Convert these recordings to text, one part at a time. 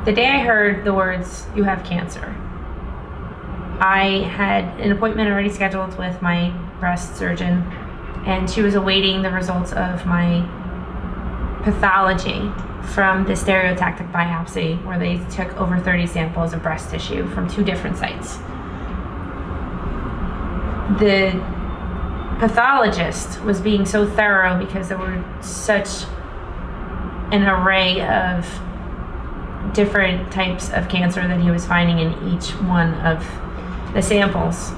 The day I heard the words, "You have cancer," I had an appointment already scheduled with my breast surgeon, and she was awaiting the results of my pathology from the stereotactic biopsy, where they took over 30 samples of breast tissue from 2 different sites. The pathologist was being so thorough because there were such an array of different types of cancer that he was finding in each one of the samples,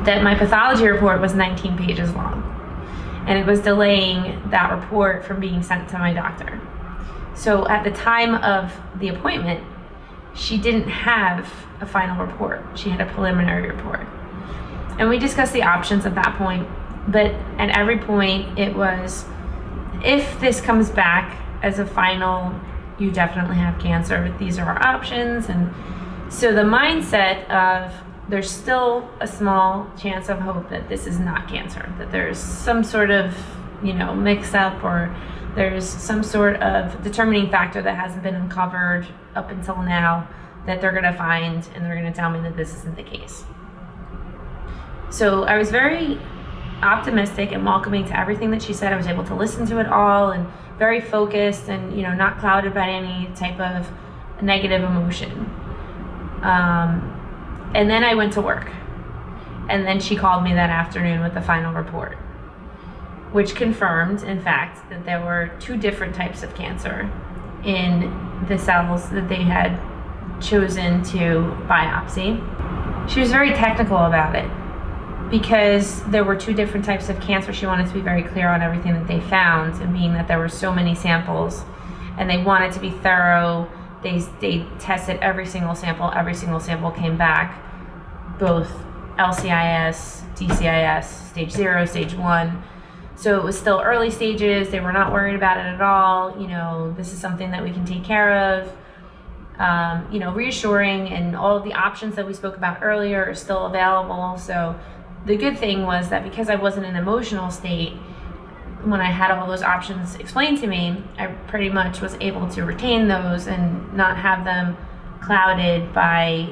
that my pathology report was 19 pages long, and it was delaying that report from being sent to my doctor. So at the time of the appointment, she didn't have a final report. She had a preliminary report. And we discussed the options at that point, but at every point it was, if this comes back as a final, you definitely have cancer, these are our options. And so the mindset of, there's still a small chance of hope that this is not cancer, that there's some sort of, mix up, or there's some sort of determining factor that hasn't been uncovered up until now that they're gonna find, and they're gonna tell me that this isn't the case. So I was very optimistic and welcoming to everything that she said. I was able to listen to it all, and very focused, and not clouded by any type of negative emotion. And then I went to work, and then she called me that afternoon with the final report, which confirmed, in fact, that there were 2 different types of cancer in the cells that they had chosen to biopsy. She was very technical about it, because there were 2 different types of cancer. She wanted to be very clear on everything that they found, and being that there were so many samples, and they wanted to be thorough, they tested every single sample came back, both LCIS, DCIS, stage 0, stage 1. So it was still early stages. They were not worried about it at all. This is something that we can take care of. Reassuring, and all of the options that we spoke about earlier are still available. So the good thing was that because I wasn't in an emotional state, when I had all those options explained to me, I pretty much was able to retain those and not have them clouded by,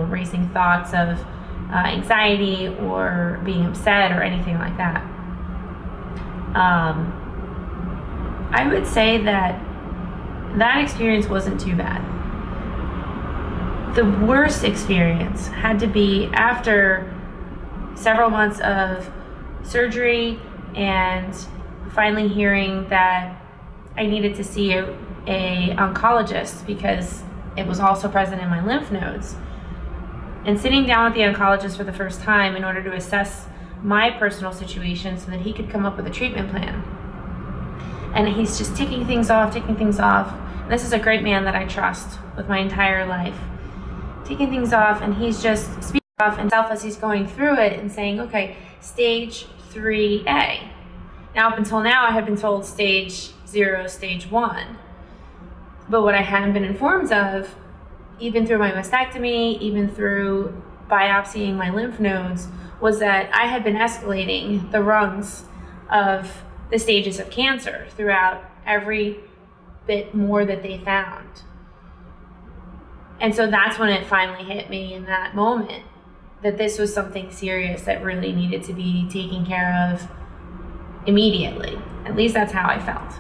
raising thoughts of anxiety or being upset or anything like that. I would say that experience wasn't too bad. The worst experience had to be after several months of surgery, and finally hearing that I needed to see a oncologist because it was also present in my lymph nodes. And sitting down with the oncologist for the first time in order to assess my personal situation so that he could come up with a treatment plan. And he's just ticking things off. And this is a great man that I trust with my entire life. Taking things off, and he's just speaking off himself as he's going through it and saying, okay, stage 3A. Now, up until now, I had been told stage 0, stage 1. But what I hadn't been informed of, even through my mastectomy, even through biopsying my lymph nodes, was that I had been escalating the rungs of the stages of cancer throughout every bit more that they found. And so that's when it finally hit me in that moment, that this was something serious that really needed to be taken care of immediately. At least that's how I felt.